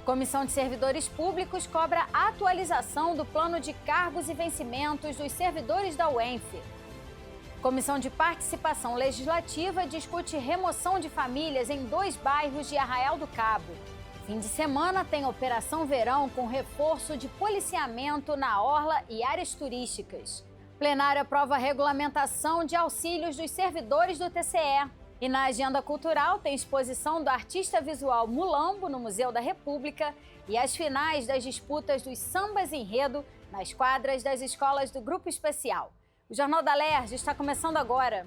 Comissão de Servidores Públicos cobra atualização do plano de cargos e vencimentos dos servidores da UENF. Comissão de Participação Legislativa discute remoção de famílias em 2 bairros de Arraial do Cabo. Fim de semana tem Operação Verão com reforço de policiamento na orla e áreas turísticas. Plenário aprova a regulamentação de auxílios dos servidores do TCE. E na agenda cultural tem exposição do artista visual Mulambo no Museu da República e as finais das disputas dos sambas enredo nas quadras das escolas do Grupo Especial. O Jornal da Alerj está começando agora.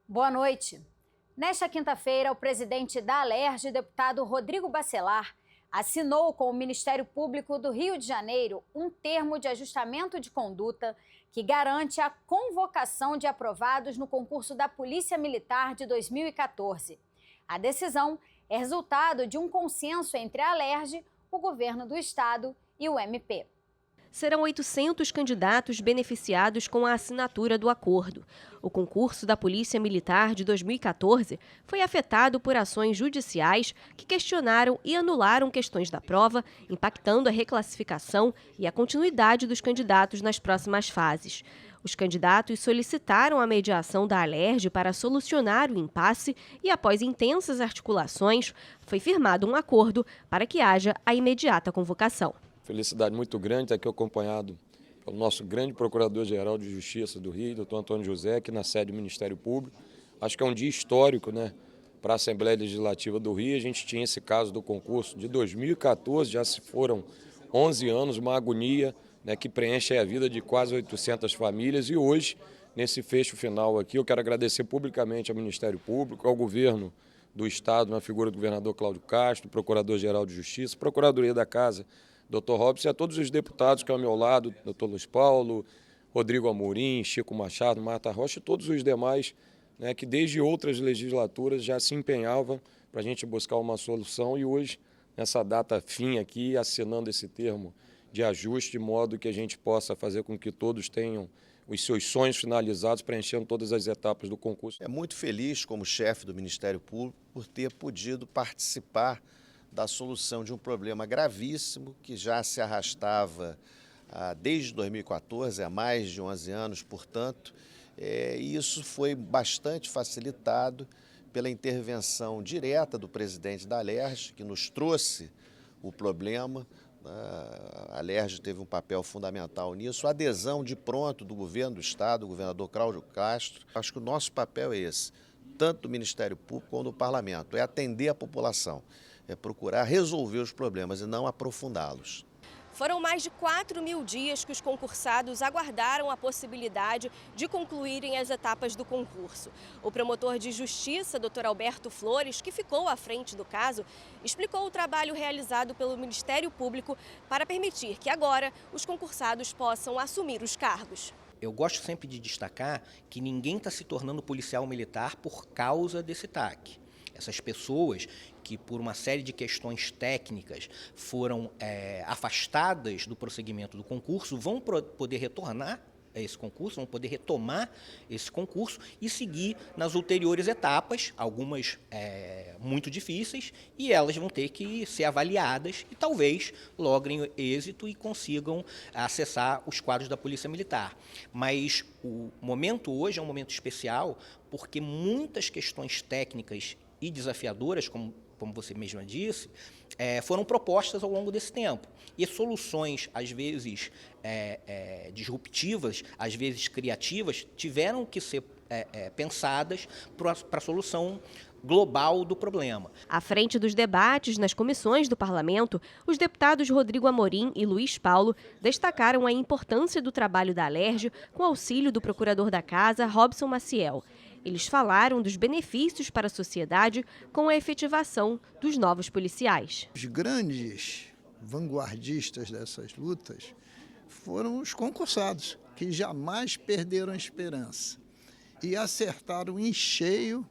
Boa noite. Nesta quinta-feira, o presidente da Alerj, deputado Rodrigo Bacelar, assinou com o Ministério Público do Rio de Janeiro um termo de ajustamento de conduta que garante a convocação de aprovados no concurso da Polícia Militar de 2014. A decisão é resultado de um consenso entre a Alerj, o governo do estado e o MP. Serão 800 candidatos beneficiados com a assinatura do acordo. O concurso da Polícia Militar de 2014 foi afetado por ações judiciais que questionaram e anularam questões da prova, impactando a reclassificação e a continuidade dos candidatos nas próximas fases. Os candidatos solicitaram a mediação da Alerj para solucionar o impasse e, após intensas articulações, foi firmado um acordo para que haja a imediata convocação. Felicidade muito grande estar aqui acompanhado pelo nosso grande Procurador-Geral de Justiça do Rio, doutor Antônio José, aqui na sede do Ministério Público. Acho que é um dia histórico, né, para a Assembleia Legislativa do Rio. A gente tinha esse caso do concurso de 2014, já se foram 11 anos, uma agonia, né, que preenche a vida de quase 800 famílias. E hoje, nesse fecho final aqui, eu quero agradecer publicamente ao Ministério Público, ao governo do Estado, na figura do governador Cláudio Castro, Procurador-Geral de Justiça, Procuradoria da Casa, Dr. Robson, e a todos os deputados que ao meu lado, Dr. Luiz Paulo, Rodrigo Amorim, Chico Machado, Marta Rocha e todos os demais, né, que desde outras legislaturas já se empenhavam para a gente buscar uma solução e hoje, nessa data fim aqui, assinando esse termo de ajuste, de modo que a gente possa fazer com que todos tenham os seus sonhos finalizados, preenchendo todas as etapas do concurso. É muito feliz, como chefe do Ministério Público, por ter podido participar da solução de um problema gravíssimo que já se arrastava desde 2014, há mais de 11 anos, portanto, e isso foi bastante facilitado pela intervenção direta do presidente da Alerj, que nos trouxe o problema. A Alerj teve um papel fundamental nisso, a adesão de pronto do governo do Estado, do governador Cláudio Castro. Acho que o nosso papel é esse, tanto do Ministério Público como do Parlamento, é atender a população. É procurar resolver os problemas e não aprofundá-los. Foram mais de 4.000 dias que os concursados aguardaram a possibilidade de concluírem as etapas do concurso. O promotor de justiça, Dr. Alberto Flores, que ficou à frente do caso, explicou o trabalho realizado pelo Ministério Público para permitir que agora os concursados possam assumir os cargos. Eu gosto sempre de destacar que ninguém está se tornando policial militar por causa desse TAC. Essas pessoas que, por uma série de questões técnicas, foram afastadas do prosseguimento do concurso, vão poder retornar a esse concurso, vão poder retomar esse concurso e seguir nas ulteriores etapas, algumas muito difíceis, e elas vão ter que ser avaliadas e talvez logrem êxito e consigam acessar os quadros da Polícia Militar. Mas o momento hoje é um momento especial porque muitas questões técnicas e desafiadoras, como você mesma disse, foram propostas ao longo desse tempo. E soluções, às vezes, disruptivas, às vezes criativas, tiveram que ser pensadas para a solução global do problema. À frente dos debates nas comissões do Parlamento, os deputados Rodrigo Amorim e Luiz Paulo destacaram a importância do trabalho da Alerj com auxílio do procurador da Casa, Robson Maciel. Eles falaram dos benefícios para a sociedade com a efetivação dos novos policiais. Os grandes vanguardistas dessas lutas foram os concursados, que jamais perderam a esperança e acertaram em cheio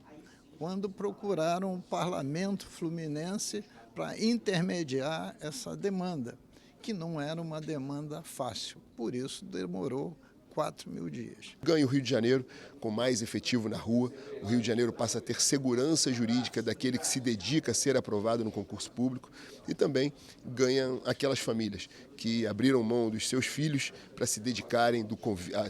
quando procuraram o Parlamento Fluminense para intermediar essa demanda, que não era uma demanda fácil, por isso demorou 4.000 dias. Ganha o Rio de Janeiro com mais efetivo na rua, o Rio de Janeiro passa a ter segurança jurídica daquele que se dedica a ser aprovado no concurso público e também ganham aquelas famílias que abriram mão dos seus filhos para se dedicarem,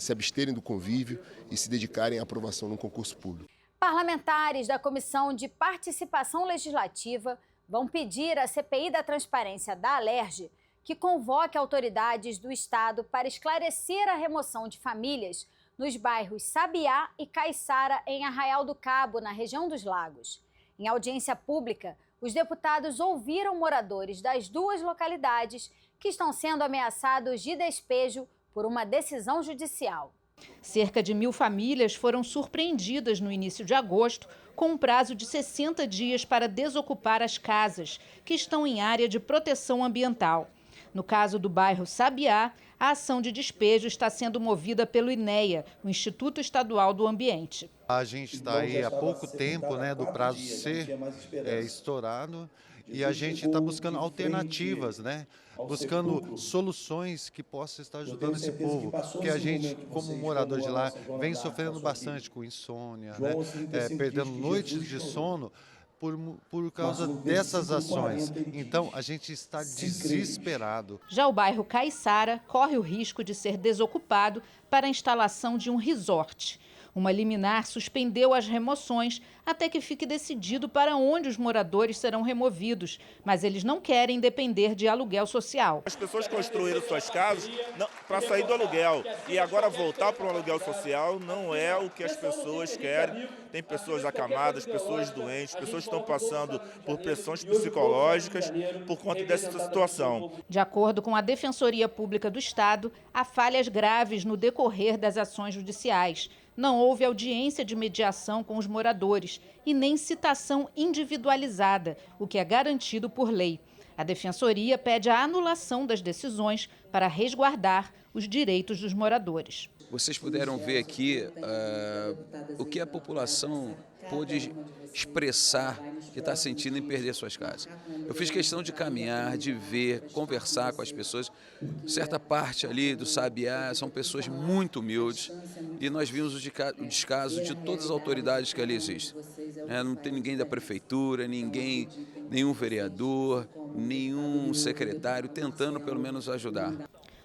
se absterem do convívio e se dedicarem à aprovação no concurso público. Parlamentares da Comissão de Participação Legislativa vão pedir à CPI da Transparência da Alerj que convoque autoridades do Estado para esclarecer a remoção de famílias nos bairros Sabiá e Caiçara, em Arraial do Cabo, na região dos Lagos. Em audiência pública, os deputados ouviram moradores das duas localidades que estão sendo ameaçados de despejo por uma decisão judicial. Cerca de 1.000 famílias foram surpreendidas no início de agosto com um prazo de 60 dias para desocupar as casas, que estão em área de proteção ambiental. No caso do bairro Sabiá, a ação de despejo está sendo movida pelo INEA, o Instituto Estadual do Ambiente. A gente está aí há pouco tempo, do prazo ser estourado, e a gente está buscando alternativas, buscando soluções que possam estar ajudando esse povo, porque a gente, como morador de lá, vem sofrendo bastante com insônia, perdendo noites de sono por causa dessas ações. Então, a gente está desesperado. Já o bairro Caiçara corre o risco de ser desocupado para a instalação de um resort. Uma liminar suspendeu as remoções até que fique decidido para onde os moradores serão removidos, mas eles não querem depender de aluguel social. As pessoas construíram suas casas para sair do aluguel e agora voltar para um aluguel social não é o que as pessoas querem. Tem pessoas acamadas, pessoas doentes, pessoas que estão passando por pressões psicológicas por conta dessa situação. De acordo com a Defensoria Pública do Estado, há falhas graves no decorrer das ações judiciais. Não houve audiência de mediação com os moradores e nem citação individualizada, o que é garantido por lei. A Defensoria pede a anulação das decisões para resguardar os direitos dos moradores. Vocês puderam ver aqui o que a população pôde expressar que está sentindo em perder suas casas. Eu fiz questão de caminhar, de ver, conversar com as pessoas. Certa parte ali do Sabiá são pessoas muito humildes e nós vimos o descaso de todas as autoridades que ali existem. Não tem ninguém da prefeitura, nenhum vereador, nenhum secretário tentando pelo menos ajudar.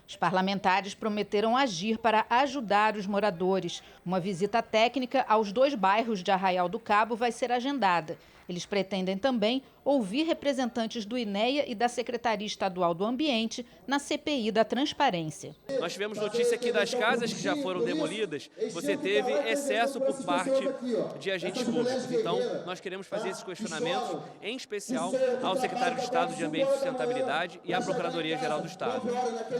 Os parlamentares prometeram agir para ajudar os moradores. Uma visita técnica aos 2 bairros de Arraial do Cabo vai ser agendada. Eles pretendem também ouvir representantes do INEA e da Secretaria Estadual do Ambiente na CPI da Transparência. Nós tivemos notícia aqui das casas que já foram demolidas, você teve excesso por parte de agentes públicos. Então, nós queremos fazer esses questionamentos, em especial ao Secretário de Estado de Ambiente e Sustentabilidade e à Procuradoria-Geral do Estado.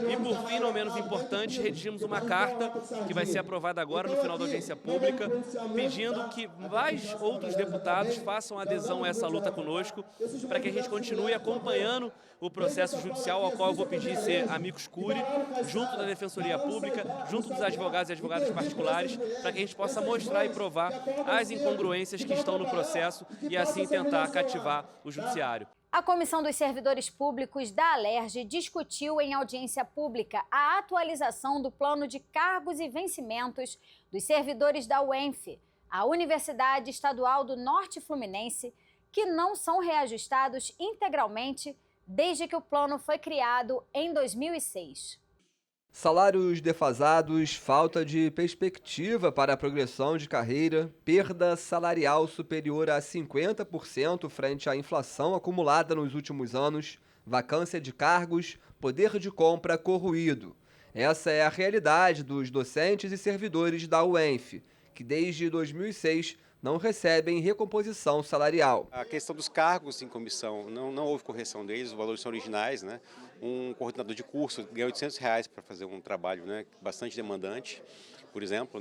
E, por fim, não menos importante, redigimos uma carta que vai ser aprovada agora no final da audiência pública, pedindo que mais outros deputados façam adesão a essa luta conosco, para que a gente continue acompanhando o processo judicial, ao qual eu vou pedir ser amicus curiae, junto da Defensoria Pública, junto dos advogados e advogadas particulares, para que a gente possa mostrar e provar as incongruências que estão no processo e assim tentar cativar o judiciário. A Comissão dos Servidores Públicos da Alerj discutiu em audiência pública a atualização do plano de cargos e vencimentos dos servidores da UENF, a Universidade Estadual do Norte Fluminense, que não são reajustados integralmente desde que o plano foi criado em 2006. Salários defasados, falta de perspectiva para a progressão de carreira, perda salarial superior a 50% frente à inflação acumulada nos últimos anos, vacância de cargos, poder de compra corroído. Essa é a realidade dos docentes e servidores da UENF, que desde 2006 não recebem recomposição salarial. A questão dos cargos em comissão, não houve correção deles, os valores são originais, Um coordenador de curso ganha R$800 para fazer um trabalho bastante demandante, por exemplo.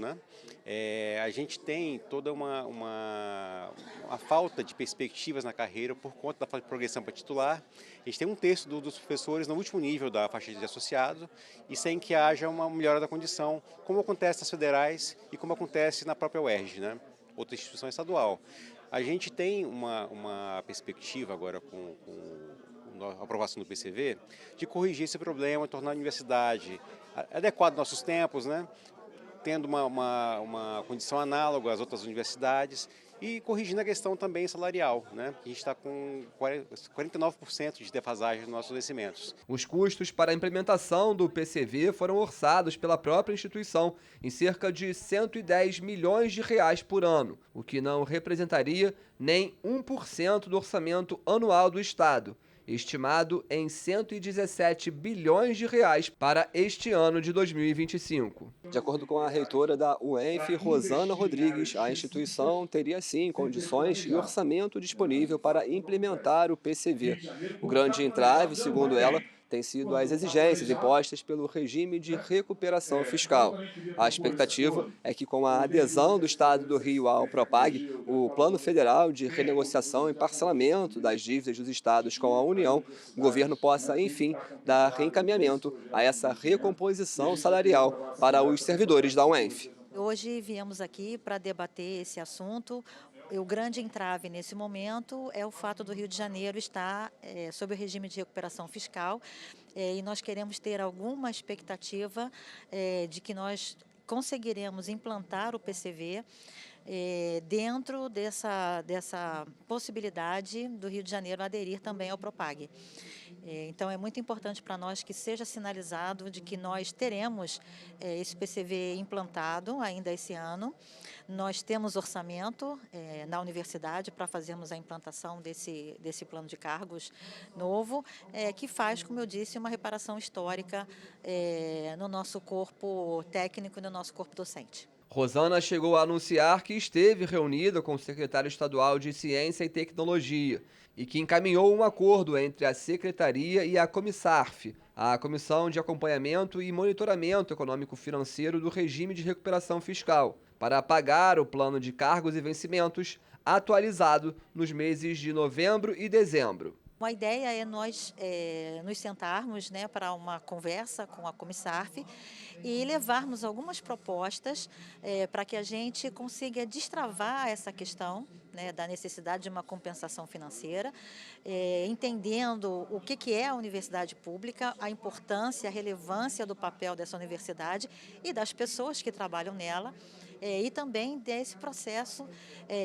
A gente tem toda uma falta de perspectivas na carreira por conta da falta de progressão para titular. A gente tem um terço dos professores no último nível da faixa de associado e sem que haja uma melhora da condição, como acontece nas federais e como acontece na própria UERJ, outra instituição estadual. A gente tem uma perspectiva agora com o a aprovação do PCV, de corrigir esse problema, tornar a universidade adequada aos nossos tempos, né? Tendo uma condição análoga às outras universidades e corrigindo a questão também salarial, né? A gente está com 49% de defasagem nos nossos vencimentos. Os custos para a implementação do PCV foram orçados pela própria instituição em cerca de 110 milhões de reais por ano, o que não representaria nem 1% do orçamento anual do Estado, estimado em 117 bilhões de reais para este ano de 2025. De acordo com a reitora da UENF, Rosana Rodrigues, a instituição teria sim condições e orçamento disponível para implementar o PCV. O grande entrave, segundo ela, tem sido as exigências impostas pelo regime de recuperação fiscal. A expectativa é que, com a adesão do Estado do Rio ao Propag, o Plano Federal de Renegociação e Parcelamento das dívidas dos estados com a União, o governo possa, enfim, dar reencaminhamento a essa recomposição salarial para os servidores da UENF. Hoje viemos aqui para debater esse assunto. O grande entrave nesse momento é o fato do Rio de Janeiro estar sob o regime de recuperação fiscal e nós queremos ter alguma expectativa de que nós conseguiremos implantar o PCV dentro dessa possibilidade do Rio de Janeiro aderir também ao Propag. Então, é muito importante para nós que seja sinalizado de que nós teremos esse PCV implantado ainda esse ano. Nós temos orçamento na universidade para fazermos a implantação desse plano de cargos novo, que faz, como eu disse, uma reparação histórica no nosso corpo técnico e no nosso corpo docente. Rosana chegou a anunciar que esteve reunida com o secretário estadual de Ciência e Tecnologia e que encaminhou um acordo entre a Secretaria e a Comissarf, a Comissão de Acompanhamento e Monitoramento Econômico-Financeiro do Regime de Recuperação Fiscal, para pagar o plano de cargos e vencimentos atualizado nos meses de novembro e dezembro. A ideia é nós nos sentarmos para uma conversa com a Comissarf e levarmos algumas propostas para que a gente consiga destravar essa questão da necessidade de uma compensação financeira, entendendo o que é a universidade pública, a importância, a relevância do papel dessa universidade e das pessoas que trabalham nela, e também desse processo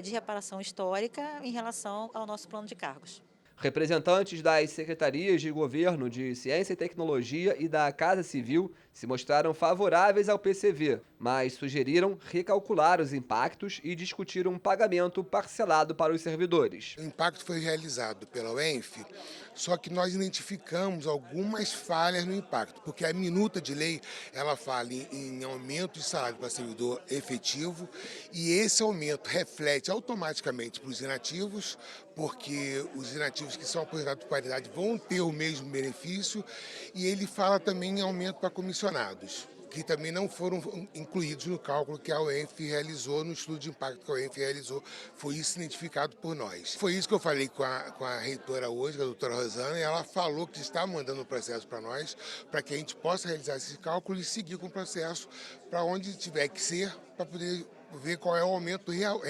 de reparação histórica em relação ao nosso plano de cargos. Representantes das secretarias de governo de Ciência e Tecnologia e da Casa Civil se mostraram favoráveis ao PCV, mas sugeriram recalcular os impactos e discutir um pagamento parcelado para os servidores. O impacto foi realizado pela UENF, só que nós identificamos algumas falhas no impacto, porque a minuta de lei ela fala em aumento de salário para servidor efetivo e esse aumento reflete automaticamente para os inativos, porque os inativos que são aposentados por paridade vão ter o mesmo benefício, e ele fala também em aumento para comissionados, que também não foram incluídos no cálculo que a UENF realizou, no estudo de impacto que a UENF realizou, foi isso identificado por nós. Foi isso que eu falei com a reitora hoje, a doutora Rosana, e ela falou que está mandando o processo para nós, para que a gente possa realizar esse cálculo e seguir com o processo para onde tiver que ser, para poder ver qual é o aumento real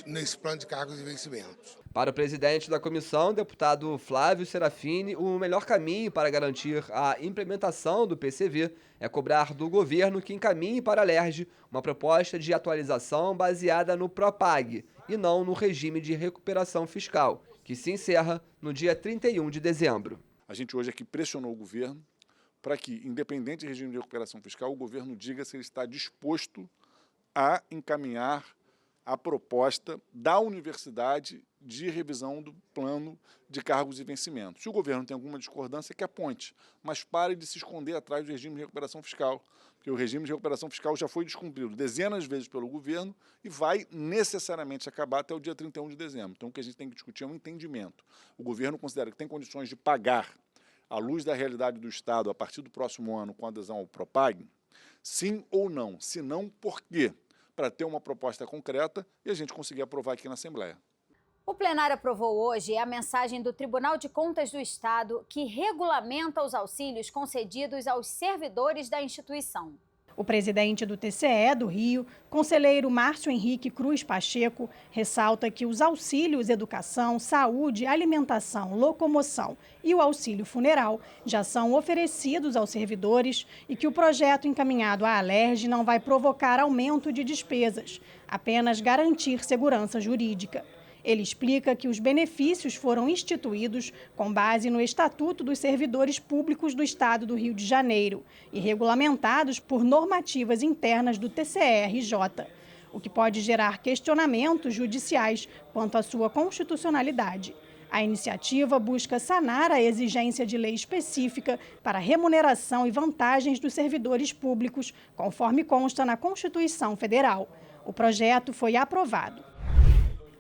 nesse plano de cargos e vencimentos. Para o presidente da comissão, deputado Flávio Serafini, o melhor caminho para garantir a implementação do PCV é cobrar do governo que encaminhe para a LERJ uma proposta de atualização baseada no Propag e não no regime de recuperação fiscal, que se encerra no dia 31 de dezembro. A gente hoje aqui pressionou o governo para que, independente do regime de recuperação fiscal, o governo diga se ele está disposto a encaminhar a proposta da universidade de revisão do plano de cargos e vencimentos. Se o governo tem alguma discordância, que aponte, mas pare de se esconder atrás do regime de recuperação fiscal, porque o regime de recuperação fiscal já foi descumprido dezenas de vezes pelo governo e vai necessariamente acabar até o dia 31 de dezembro. Então, o que a gente tem que discutir é um entendimento. O governo considera que tem condições de pagar à luz da realidade do Estado a partir do próximo ano com adesão ao Propag? Sim ou não? Se não, por quê? Para ter uma proposta concreta e a gente conseguir aprovar aqui na Assembleia. O plenário aprovou hoje a mensagem do Tribunal de Contas do Estado que regulamenta os auxílios concedidos aos servidores da instituição. O presidente do TCE do Rio, conselheiro Márcio Henrique Cruz Pacheco, ressalta que os auxílios educação, saúde, alimentação, locomoção e o auxílio funeral já são oferecidos aos servidores e que o projeto encaminhado à Alerj não vai provocar aumento de despesas, apenas garantir segurança jurídica. Ele explica que os benefícios foram instituídos com base no Estatuto dos Servidores Públicos do Estado do Rio de Janeiro e regulamentados por normativas internas do TCE-RJ, o que pode gerar questionamentos judiciais quanto à sua constitucionalidade. A iniciativa busca sanar a exigência de lei específica para remuneração e vantagens dos servidores públicos, conforme consta na Constituição Federal. O projeto foi aprovado.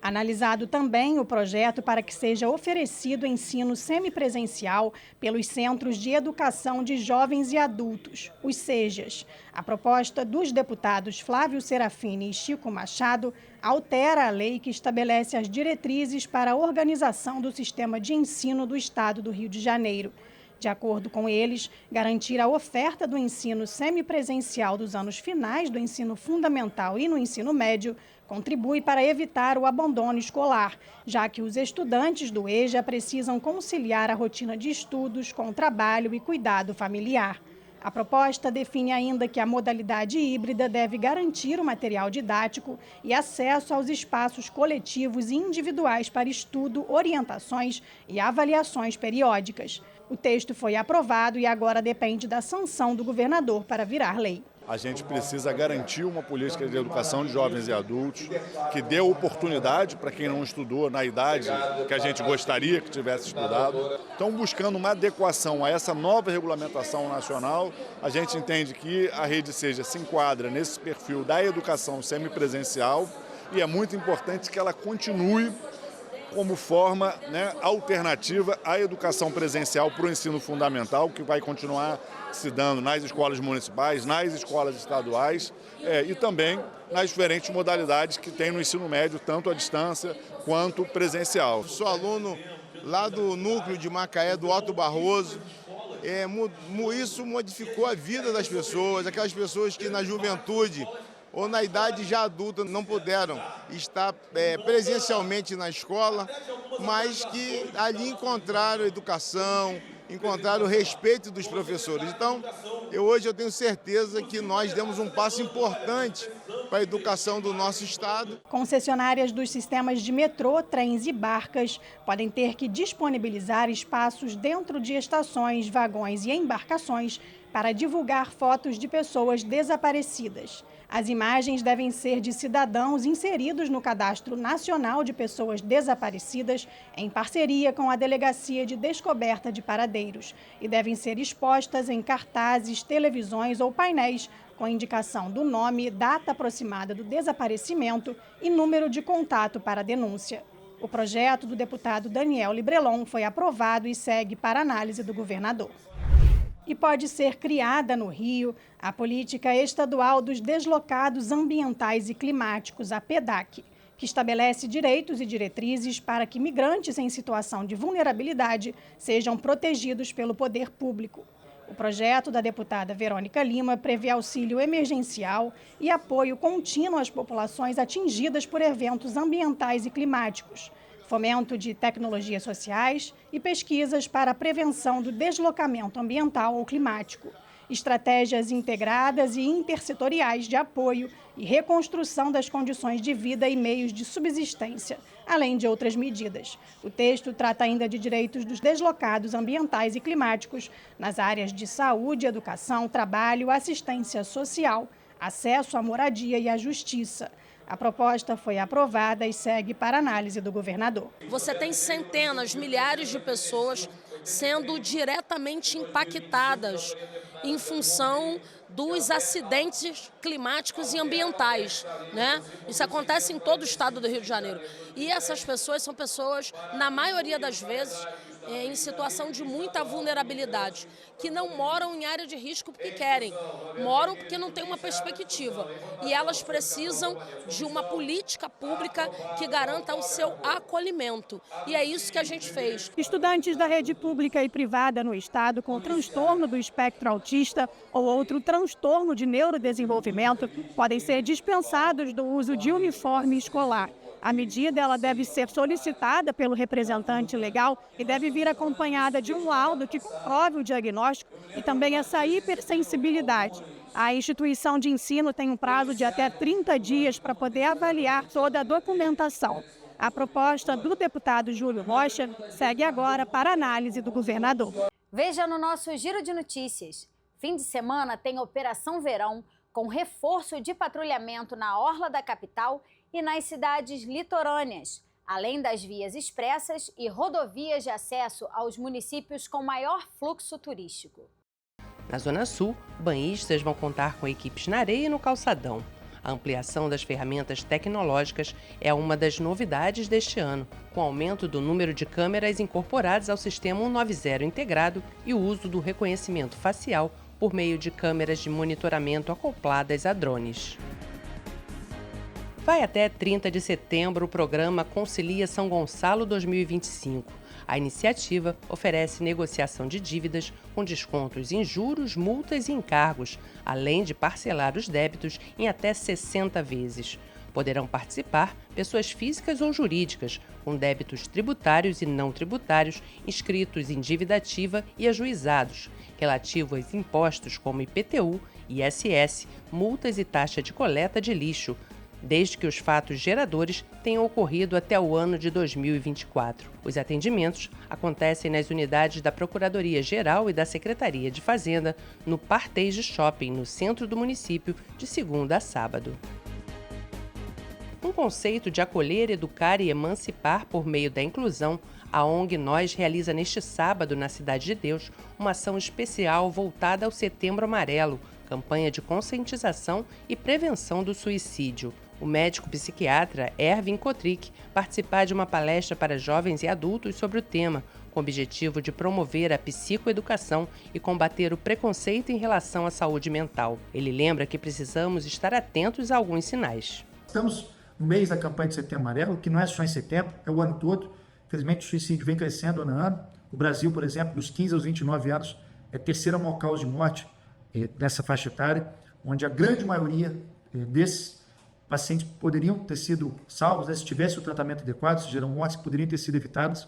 Analisado também o projeto para que seja oferecido ensino semipresencial pelos Centros de Educação de Jovens e Adultos, os CEJAs. A proposta dos deputados Flávio Serafini e Chico Machado altera a lei que estabelece as diretrizes para a organização do sistema de ensino do Estado do Rio de Janeiro. De acordo com eles, garantir a oferta do ensino semipresencial dos anos finais do ensino fundamental e no ensino médio contribui para evitar o abandono escolar, já que os estudantes do EJA precisam conciliar a rotina de estudos com trabalho e cuidado familiar. A proposta define ainda que a modalidade híbrida deve garantir o material didático e acesso aos espaços coletivos e individuais para estudo, orientações e avaliações periódicas. O texto foi aprovado e agora depende da sanção do governador para virar lei. A gente precisa garantir uma política de educação de jovens e adultos que dê oportunidade para quem não estudou na idade que a gente gostaria que tivesse estudado. Então, buscando uma adequação a essa nova regulamentação nacional, a gente entende que a Rede Seja se enquadra nesse perfil da educação semipresencial e é muito importante que ela continue como forma, alternativa à educação presencial para o ensino fundamental, que vai continuar se dando nas escolas municipais, nas escolas estaduais e também nas diferentes modalidades que tem no ensino médio, tanto à distância quanto presencial. Sou aluno lá do núcleo de Macaé, do Otto Barroso. Isso modificou a vida das pessoas, aquelas pessoas que na juventude ou na idade já adulta não puderam estar presencialmente na escola, mas que ali encontraram educação, encontraram o respeito dos professores. Então, hoje eu tenho certeza que nós demos um passo importante para a educação do nosso estado. Concessionárias dos sistemas de metrô, trens e barcas podem ter que disponibilizar espaços dentro de estações, vagões e embarcações para divulgar fotos de pessoas desaparecidas. As imagens devem ser de cidadãos inseridos no Cadastro Nacional de Pessoas Desaparecidas, em parceria com a Delegacia de Descoberta de Paradeiros, e devem ser expostas em cartazes, televisões ou painéis com indicação do nome, data aproximada do desaparecimento e número de contato para a denúncia. O projeto do deputado Daniel Librelon foi aprovado e segue para análise do governador. E pode ser criada no Rio a Política Estadual dos Deslocados Ambientais e Climáticos, a PEDAC, que estabelece direitos e diretrizes para que migrantes em situação de vulnerabilidade sejam protegidos pelo poder público. O projeto da deputada Verônica Lima prevê auxílio emergencial e apoio contínuo às populações atingidas por eventos ambientais e climáticos, fomento de tecnologias sociais e pesquisas para a prevenção do deslocamento ambiental ou climático, estratégias integradas e intersetoriais de apoio e reconstrução das condições de vida e meios de subsistência, além de outras medidas. O texto trata ainda de direitos dos deslocados ambientais e climáticos nas áreas de saúde, educação, trabalho, assistência social, acesso à moradia e à justiça. A proposta foi aprovada e segue para análise do governador. Você tem centenas, milhares de pessoas sendo diretamente impactadas em função dos acidentes climáticos e ambientais, né? Isso acontece em todo o estado do Rio de Janeiro. E essas pessoas são pessoas, na maioria das vezes, em situação de muita vulnerabilidade, que não moram em área de risco porque querem, moram porque não têm uma perspectiva. E elas precisam de uma política pública que garanta o seu acolhimento. E é isso que a gente fez. Estudantes da rede pública e privada no estado com transtorno do espectro autista ou outro transtorno de neurodesenvolvimento podem ser dispensados do uso de uniforme escolar. A medida ela deve ser solicitada pelo representante legal e deve vir acompanhada de um laudo que comprove o diagnóstico e também essa hipersensibilidade. A instituição de ensino tem um prazo de até 30 dias para poder avaliar toda a documentação. A proposta do deputado Júlio Rocha segue agora para análise do governador. Veja no nosso Giro de Notícias. Fim de semana tem Operação Verão, com reforço de patrulhamento na orla da capital e nas cidades litorâneas, além das vias expressas e rodovias de acesso aos municípios com maior fluxo turístico. Na Zona Sul, banhistas vão contar com equipes na areia e no calçadão. A ampliação das ferramentas tecnológicas é uma das novidades deste ano, com o aumento do número de câmeras incorporadas ao sistema 190 integrado e o uso do reconhecimento facial por meio de câmeras de monitoramento acopladas a drones. Vai até 30 de setembro o programa Concilia São Gonçalo 2025. A iniciativa oferece negociação de dívidas com descontos em juros, multas e encargos, além de parcelar os débitos em até 60 vezes. Poderão participar pessoas físicas ou jurídicas, com débitos tributários e não tributários inscritos em dívida ativa e ajuizados, relativo aos impostos como IPTU, ISS, multas e taxa de coleta de lixo, desde que os fatos geradores tenham ocorrido até o ano de 2024. Os atendimentos acontecem nas unidades da Procuradoria-Geral e da Secretaria de Fazenda, no Partage Shopping, no centro do município, de segunda a sábado. Um conceito de acolher, educar e emancipar por meio da inclusão, a ONG Nós realiza neste sábado, na Cidade de Deus, uma ação especial voltada ao Setembro Amarelo, campanha de conscientização e prevenção do suicídio. O médico psiquiatra Erwin Kotrick participar de uma palestra para jovens e adultos sobre o tema, com o objetivo de promover a psicoeducação e combater o preconceito em relação à saúde mental. Ele lembra que precisamos estar atentos a alguns sinais. Estamos no mês da campanha de Setembro Amarelo, que não é só em setembro, é o ano todo. Infelizmente, o suicídio vem crescendo ano a ano. O Brasil, por exemplo, dos 15 aos 29 anos, é a terceira maior causa de morte nessa faixa etária, onde a grande maioria desses pacientes poderiam ter sido salvos, se tivesse o tratamento adequado, se geram mortes que poderiam ter sido evitadas.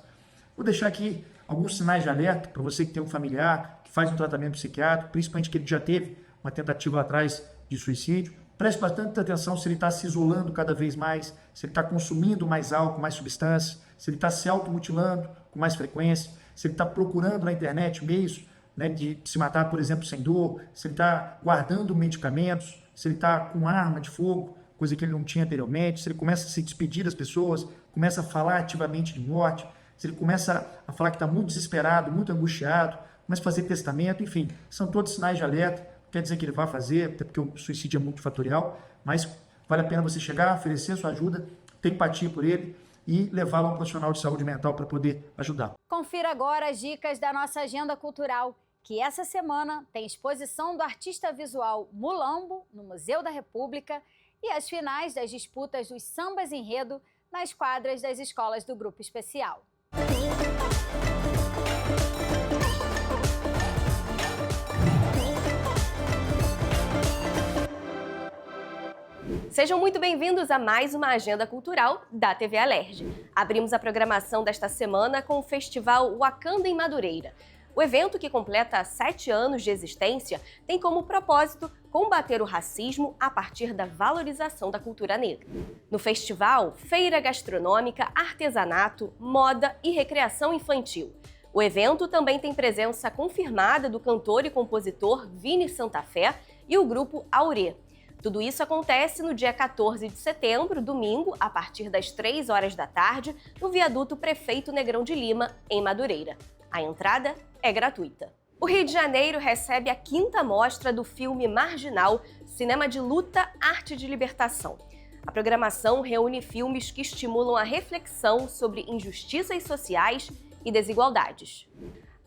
Vou deixar aqui alguns sinais de alerta para você que tem um familiar, que faz um tratamento psiquiátrico, principalmente que ele já teve uma tentativa atrás de suicídio. Preste bastante atenção se ele está se isolando cada vez mais, se ele está consumindo mais álcool, mais substâncias, se ele está se automutilando com mais frequência, se ele está procurando na internet meios de se matar, por exemplo, sem dor, se ele está guardando medicamentos, se ele está com arma de fogo, coisa que ele não tinha anteriormente, se ele começa a se despedir das pessoas, começa a falar ativamente de morte, se ele começa a falar que está muito desesperado, muito angustiado, começa a fazer testamento, enfim, são todos sinais de alerta. Não quer dizer que ele vai fazer, até porque o suicídio é multifatorial, mas vale a pena você chegar, oferecer sua ajuda, ter empatia por ele e levá-lo a um profissional de saúde mental para poder ajudar. Confira agora as dicas da nossa agenda cultural, que essa semana tem exposição do artista visual Mulambo no Museu da República e as finais das disputas dos sambas enredo nas quadras das escolas do Grupo Especial. Sejam muito bem-vindos a mais uma agenda cultural da TV Alerj. Abrimos a programação desta semana com o Festival Wakanda em Madureira. O evento, que completa 7 anos de existência, tem como propósito combater o racismo a partir da valorização da cultura negra. No festival, feira gastronômica, artesanato, moda e recreação infantil. O evento também tem presença confirmada do cantor e compositor Vini Santa Fé e o grupo Aurê. Tudo isso acontece no dia 14 de setembro, domingo, a partir das 3 horas da tarde, no viaduto Prefeito Negrão de Lima, em Madureira. A entrada é gratuita. O Rio de Janeiro recebe a 5ª mostra do filme Marginal, cinema de luta, arte de libertação. A programação reúne filmes que estimulam a reflexão sobre injustiças sociais e desigualdades.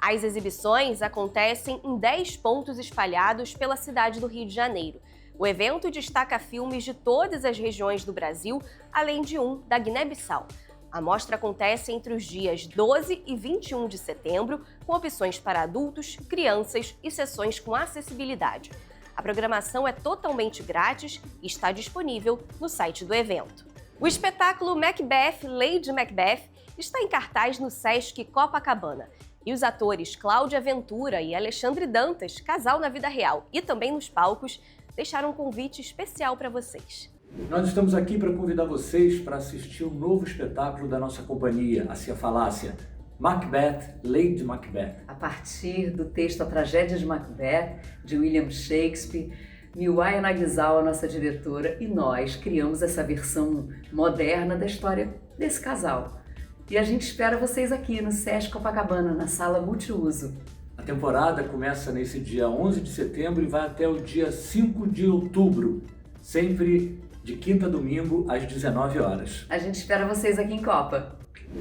As exibições acontecem em 10 pontos espalhados pela cidade do Rio de Janeiro. O evento destaca filmes de todas as regiões do Brasil, além de um da Guiné-Bissau. A mostra acontece entre os dias 12 e 21 de setembro, com opções para adultos, crianças e sessões com acessibilidade. A programação é totalmente grátis e está disponível no site do evento. O espetáculo Macbeth, Lady Macbeth, está em cartaz no Sesc Copacabana. E os atores Cláudia Ventura e Alexandre Dantas, casal na vida real e também nos palcos, deixaram um convite especial para vocês. Nós estamos aqui para convidar vocês para assistir um novo espetáculo da nossa companhia, a Cia Falácia, Macbeth, Lady Macbeth. A partir do texto A Tragédia de Macbeth, de William Shakespeare, Miwaya Nagizal, a nossa diretora, e nós criamos essa versão moderna da história desse casal. E a gente espera vocês aqui no Sesc Copacabana, na sala multiuso. A temporada começa nesse dia 11 de setembro e vai até o dia 5 de outubro, sempre de quinta a domingo, às 19 horas. A gente espera vocês aqui em Copa.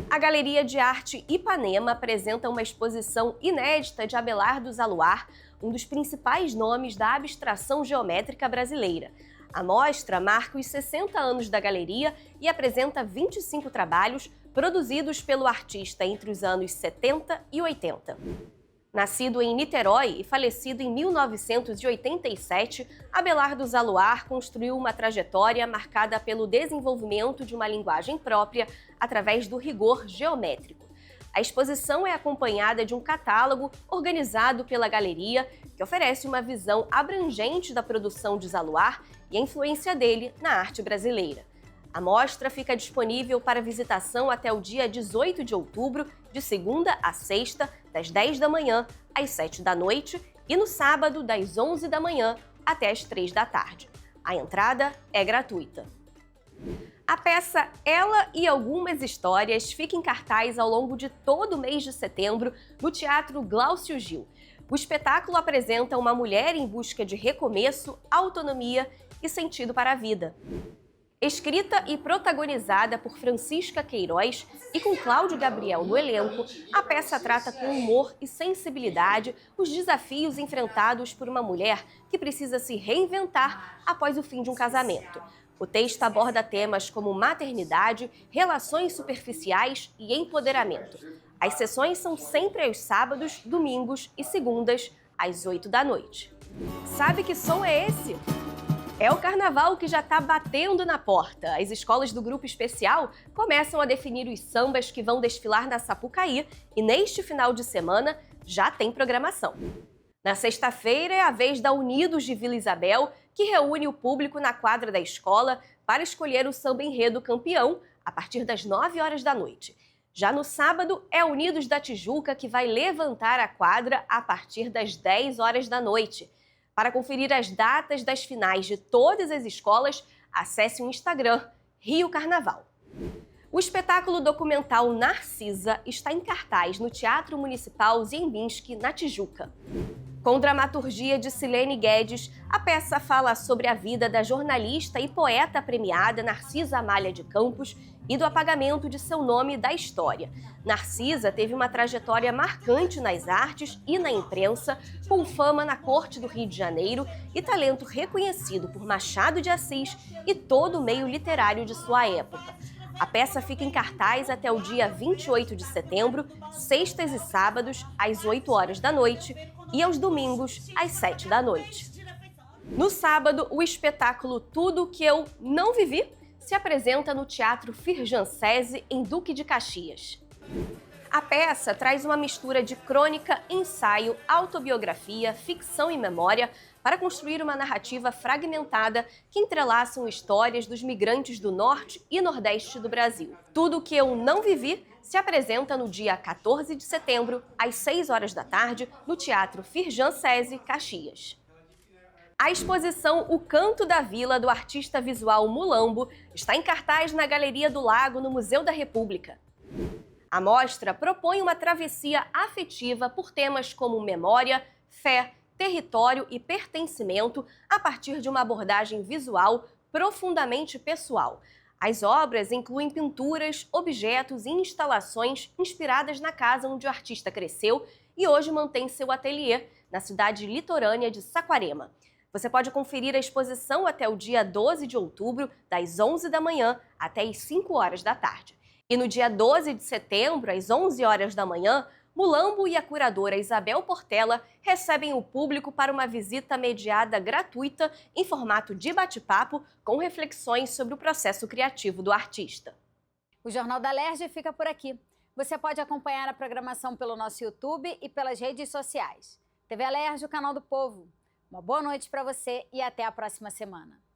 A Galeria de Arte Ipanema apresenta uma exposição inédita de Abelardo Zaluar, um dos principais nomes da abstração geométrica brasileira. A mostra marca os 60 anos da galeria e apresenta 25 trabalhos produzidos pelo artista entre os anos 70 e 80. Nascido em Niterói e falecido em 1987, Abelardo Zaluar construiu uma trajetória marcada pelo desenvolvimento de uma linguagem própria através do rigor geométrico. A exposição é acompanhada de um catálogo organizado pela galeria, que oferece uma visão abrangente da produção de Zaluar e a influência dele na arte brasileira. A mostra fica disponível para visitação até o dia 18 de outubro, de segunda a sexta, das 10 da manhã às 7 da noite e no sábado, das 11 da manhã até as 3 da tarde. A entrada é gratuita. A peça Ela e Algumas Histórias fica em cartaz ao longo de todo o mês de setembro no Teatro Glaucio Gil. O espetáculo apresenta uma mulher em busca de recomeço, autonomia e sentido para a vida. Escrita e protagonizada por Francisca Queiroz e com Cláudio Gabriel no elenco, a peça trata com humor e sensibilidade os desafios enfrentados por uma mulher que precisa se reinventar após o fim de um casamento. O texto aborda temas como maternidade, relações superficiais e empoderamento. As sessões são sempre aos sábados, domingos e segundas, às 8 da noite. Sabe que som é esse? É o carnaval que já está batendo na porta. As escolas do Grupo Especial começam a definir os sambas que vão desfilar na Sapucaí e neste final de semana já tem programação. Na sexta-feira é a vez da Unidos de Vila Isabel, que reúne o público na quadra da escola para escolher o samba enredo campeão a partir das 9 horas da noite. Já no sábado é a Unidos da Tijuca que vai levantar a quadra a partir das 10 horas da noite. Para conferir as datas das finais de todas as escolas, acesse o Instagram Rio Carnaval. O espetáculo documental Narcisa está em cartaz no Teatro Municipal Ziembinski, na Tijuca. Com dramaturgia de Silene Guedes, a peça fala sobre a vida da jornalista e poeta premiada Narcisa Amália de Campos e do apagamento de seu nome da história. Narcisa teve uma trajetória marcante nas artes e na imprensa, com fama na corte do Rio de Janeiro e talento reconhecido por Machado de Assis e todo o meio literário de sua época. A peça fica em cartaz até o dia 28 de setembro, sextas e sábados, às 8 horas da noite e aos domingos, às 7 da noite. No sábado, o espetáculo Tudo Que Eu Não Vivi se apresenta no Teatro Firjansese, em Duque de Caxias. A peça traz uma mistura de crônica, ensaio, autobiografia, ficção e memória para construir uma narrativa fragmentada que entrelaçam histórias dos migrantes do Norte e Nordeste do Brasil. Tudo Que Eu Não Vivi se apresenta no dia 14 de setembro, às 6 horas da tarde, no Teatro Firjansese, Caxias. A exposição O Canto da Vila, do artista visual Mulambo, está em cartaz na Galeria do Lago, no Museu da República. A mostra propõe uma travessia afetiva por temas como memória, fé, território e pertencimento a partir de uma abordagem visual profundamente pessoal. As obras incluem pinturas, objetos e instalações inspiradas na casa onde o artista cresceu e hoje mantém seu ateliê na cidade litorânea de Saquarema. Você pode conferir a exposição até o dia 12 de outubro, das 11 da manhã até as 5 horas da tarde. E no dia 12 de setembro, às 11 horas da manhã, Mulambo e a curadora Isabel Portela recebem o público para uma visita mediada gratuita em formato de bate-papo com reflexões sobre o processo criativo do artista. O Jornal da Alerj fica por aqui. Você pode acompanhar a programação pelo nosso YouTube e pelas redes sociais. TV Alerj, o canal do povo. Uma boa noite para você e até a próxima semana.